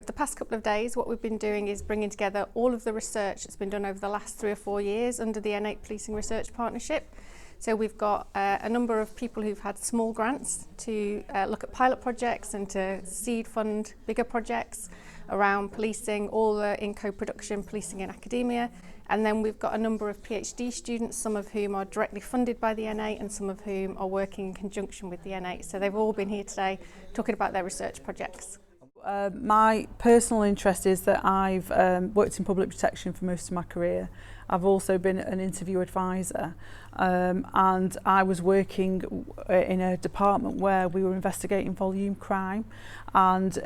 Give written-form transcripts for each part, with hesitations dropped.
The past couple of days, what we've been doing is bringing together all of the research that's been done over the last 3 or 4 years under the N8 Policing Research Partnership. So we've got a number of people who've had small grants to look at pilot projects and to seed fund bigger projects around policing, all in co-production, policing in academia. And then we've got a number of PhD students, some of whom are directly funded by the N8 and some of whom are working in conjunction with the N8. So they've all been here today talking about their research projects. My personal interest is that I've worked in public protection for most of my career. I've also been an interview advisor, and I was working in a department where we were investigating volume crime, and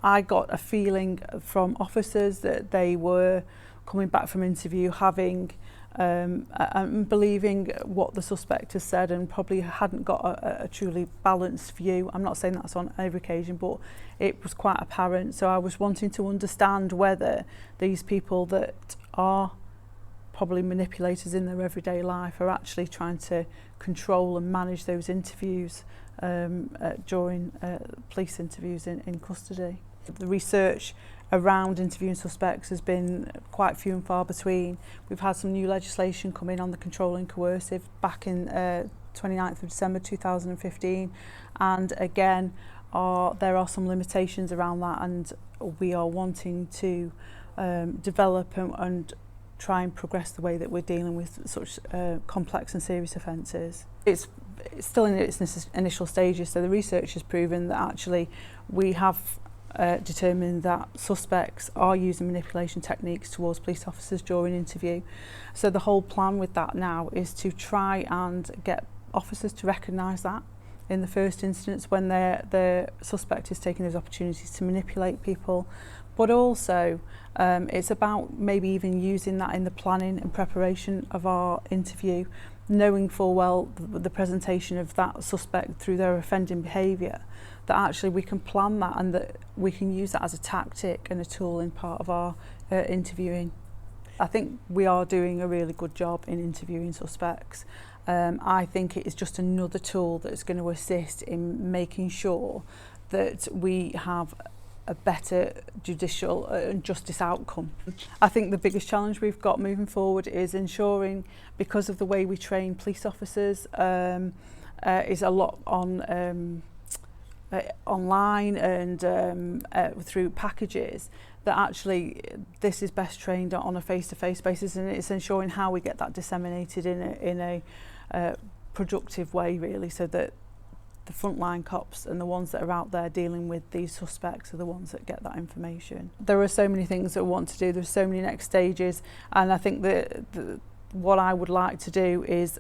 I got a feeling from officers that they were coming back from interview having and believing what the suspect has said and probably hadn't got a truly balanced view. I'm not saying that's on every occasion, but it was quite apparent. So I was wanting to understand whether these people that are probably manipulators in their everyday life are actually trying to control and manage those interviews during police interviews in custody. The research around interviewing suspects has been quite few and far between. We've had some new legislation come in on the controlling coercive back in 29th of December 2015, and again there are some limitations around that, and we are wanting to develop and try and progress the way that we're dealing with such complex and serious offences. It's still in its initial stages, so the research has proven that actually we have determined that suspects are using manipulation techniques towards police officers during interview. So the whole plan with that now is to try and get officers to recognise that in the first instance when the suspect is taking those opportunities to manipulate people, but also it's about maybe even using that in the planning and preparation of our interview, knowing full well the presentation of that suspect through their offending behaviour, that actually we can plan that and that we can use that as a tactic and a tool in part of our interviewing. I think we are doing a really good job in interviewing suspects. I think it is just another tool that's going to assist in making sure that we have a better judicial and justice outcome. I think the biggest challenge we've got moving forward is ensuring, because of the way we train police officers, is a lot on online and through packages, that actually this is best trained on a face-to-face basis, and it's ensuring how we get that disseminated in a productive way, really, so that the frontline cops and the ones that are out there dealing with these suspects are the ones that get that information. There are so many things that we want to do, there's so many next stages, and I think that what I would like to do is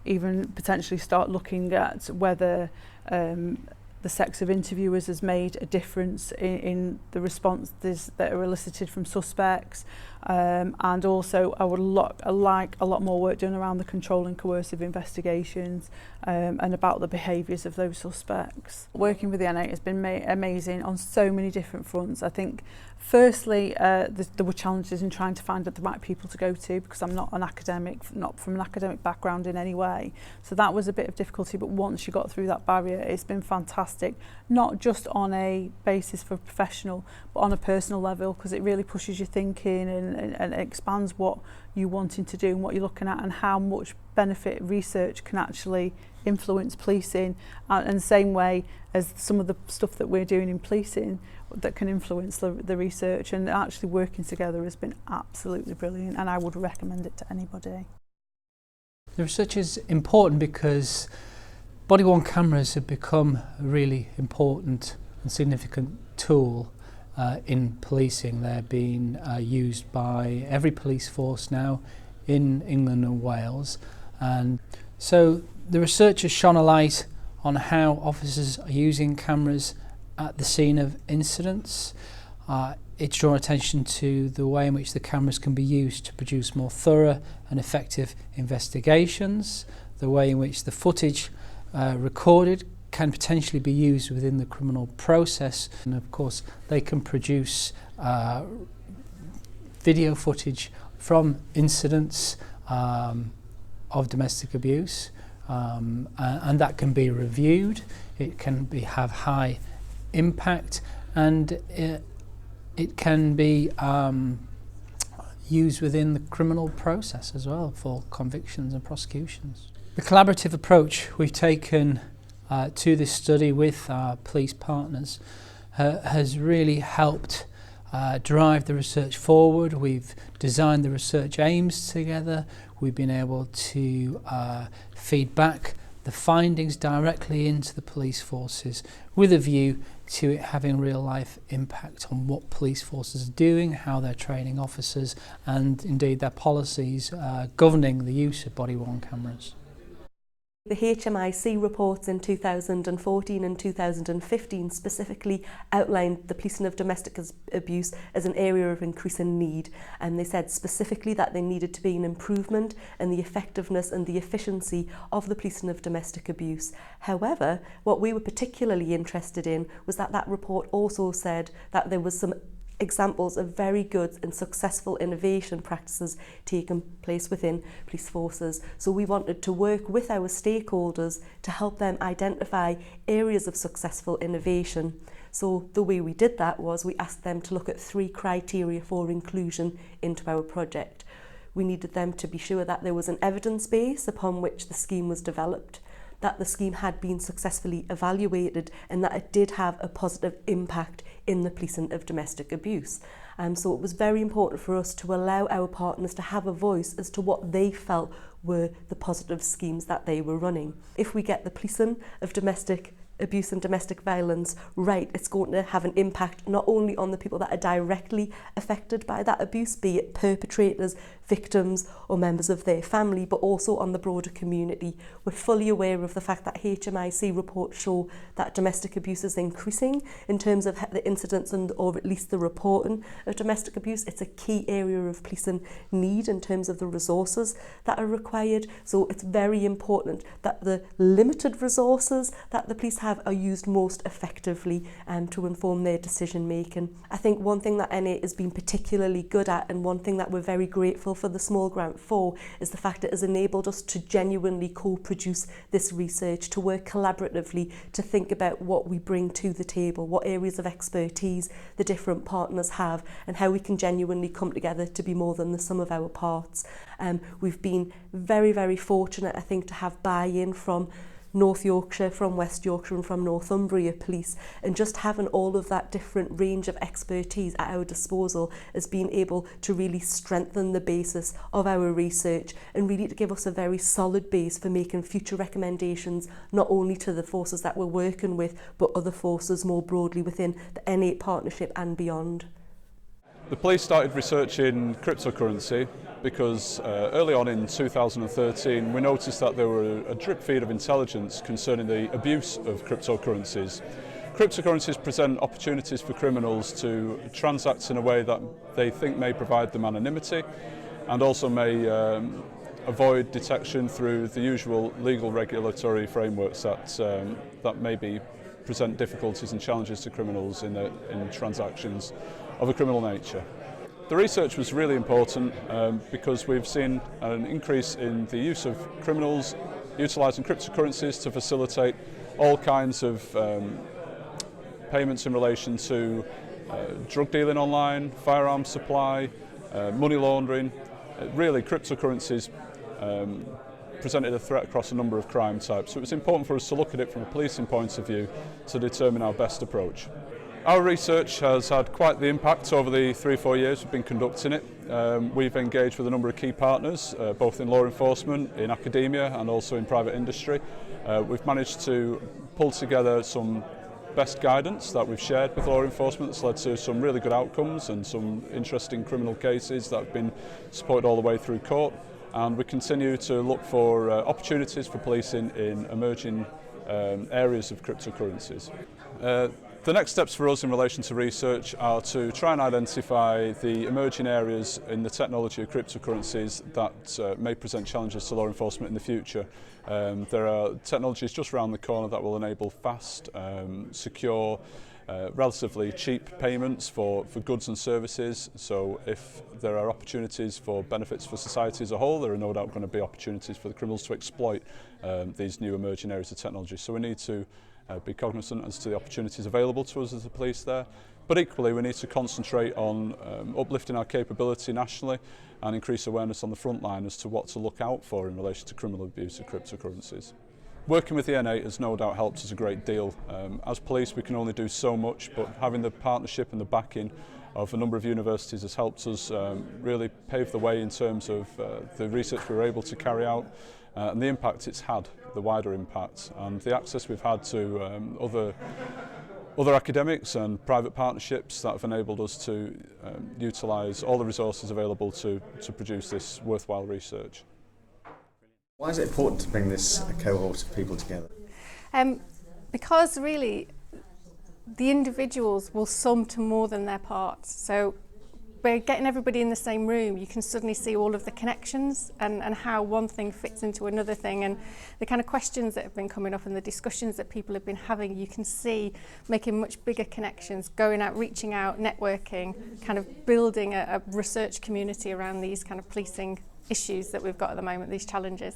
even potentially start looking at whether the sex of interviewers has made a difference in the responses that are elicited from suspects, and also I would like a lot more work done around the controlling coercive investigations and about the behaviours of those suspects. Working with the N8 has been amazing on so many different fronts. I think firstly there were challenges in trying to find the right people to go to, because I'm not an academic, not from an academic background in any way, so that was a bit of difficulty, but once you got through that barrier it's been fantastic, not just on a basis for professional but on a personal level, because it really pushes your thinking and expands what you're wanting to do and what you're looking at, and how much benefit research can actually influence policing, and the same way as some of the stuff that we're doing in policing that can influence the research, and actually working together has been absolutely brilliant, and I would recommend it to anybody. The research is important because body-worn cameras have become a really important and significant tool in policing. They're being used by every police force now in England and Wales, and so the research has shone a light on how officers are using cameras at the scene of incidents. It's drawn attention to the way in which the cameras can be used to produce more thorough and effective investigations, the way in which the footage recorded can potentially be used within the criminal process, and of course they can produce video footage from incidents of domestic abuse, and that can be reviewed. It can have high impact, and it can be used within the criminal process as well for convictions and prosecutions. The collaborative approach we've taken to this study with our police partners has really helped drive the research forward. We've designed the research aims together. We've been able to feed back the findings directly into the police forces with a view to it having real life impact on what police forces are doing, how they're training officers, and indeed their policies governing the use of body-worn cameras. The HMIC reports in 2014 and 2015 specifically outlined the policing of domestic abuse as an area of increasing need, and they said specifically that there needed to be an improvement in the effectiveness and the efficiency of the policing of domestic abuse. However, what we were particularly interested in was that that report also said that there was some examples of very good and successful innovation practices taking place within police forces. So we wanted to work with our stakeholders to help them identify areas of successful innovation. So the way we did that was we asked them to look at 3 criteria for inclusion into our project. We needed them to be sure that there was an evidence base upon which the scheme was developed, that the scheme had been successfully evaluated, and that it did have a positive impact in the policing of domestic abuse. So it was very important for us to allow our partners to have a voice as to what they felt were the positive schemes that they were running. If we get the policing of domestic abuse and domestic violence right, it's going to have an impact not only on the people that are directly affected by that abuse, be it perpetrators, victims or members of their family, but also on the broader community. We're fully aware of the fact that HMIC reports show that domestic abuse is increasing in terms of the incidents or at least the reporting of domestic abuse. It's a key area of policing need in terms of the resources that are required. So it's very important that the limited resources that the police have are used most effectively to inform their decision making. I think one thing that NA has been particularly good at, and one thing that we're very grateful for the small grant for, is the fact it has enabled us to genuinely co-produce this research, to work collaboratively, to think about what we bring to the table, what areas of expertise the different partners have, and how we can genuinely come together to be more than the sum of our parts. We've been very, very fortunate, I think, to have buy-in from North Yorkshire, from West Yorkshire and from Northumbria Police, and just having all of that different range of expertise at our disposal has been able to really strengthen the basis of our research and really to give us a very solid base for making future recommendations, not only to the forces that we're working with, but other forces more broadly within the N8 partnership and beyond. The police started researching cryptocurrency because early on in 2013 we noticed that there were a drip feed of intelligence concerning the abuse of cryptocurrencies. Cryptocurrencies present opportunities for criminals to transact in a way that they think may provide them anonymity and also may avoid detection through the usual legal regulatory frameworks that maybe present difficulties and challenges to criminals in transactions of a criminal nature. The research was really important because we've seen an increase in the use of criminals utilising cryptocurrencies to facilitate all kinds of payments in relation to drug dealing online, firearms supply, money laundering. Really, cryptocurrencies presented a threat across a number of crime types, so it was important for us to look at it from a policing point of view to determine our best approach. Our research has had quite the impact over the 3 or 4 years we've been conducting it. We've engaged with a number of key partners, both in law enforcement, in academia and also in private industry. We've managed to pull together some best guidance that we've shared with law enforcement that's led to some really good outcomes and some interesting criminal cases that have been supported all the way through court. And we continue to look for opportunities for policing in emerging areas of cryptocurrencies. The next steps for us in relation to research are to try and identify the emerging areas in the technology of cryptocurrencies that may present challenges to law enforcement in the future. There are technologies just around the corner that will enable fast, secure relatively cheap payments for goods and services. So if there are opportunities for benefits for society as a whole, there are no doubt going to be opportunities for the criminals to exploit these new emerging areas of technology. So we need to be cognizant as to the opportunities available to us as the police there. But equally, we need to concentrate on uplifting our capability nationally and increase awareness on the front line as to what to look out for in relation to criminal abuse of cryptocurrencies. Working with the N8 has no doubt helped us a great deal. As police, we can only do so much, but having the partnership and the backing of a number of universities has helped us really pave the way in terms of the research we were able to carry out and the impact it's had, the wider impact, and the access we've had to other academics and private partnerships that have enabled us to utilise all the resources available to produce this worthwhile research. Why is it important to bring this cohort of people together? Because really the individuals will sum to more than their parts. So by getting everybody in the same room, you can suddenly see all of the connections and how one thing fits into another thing, and the kind of questions that have been coming up and the discussions that people have been having, you can see making much bigger connections, going out, reaching out, networking, kind of building a research community around these kind of policing issues that we've got at the moment, these challenges.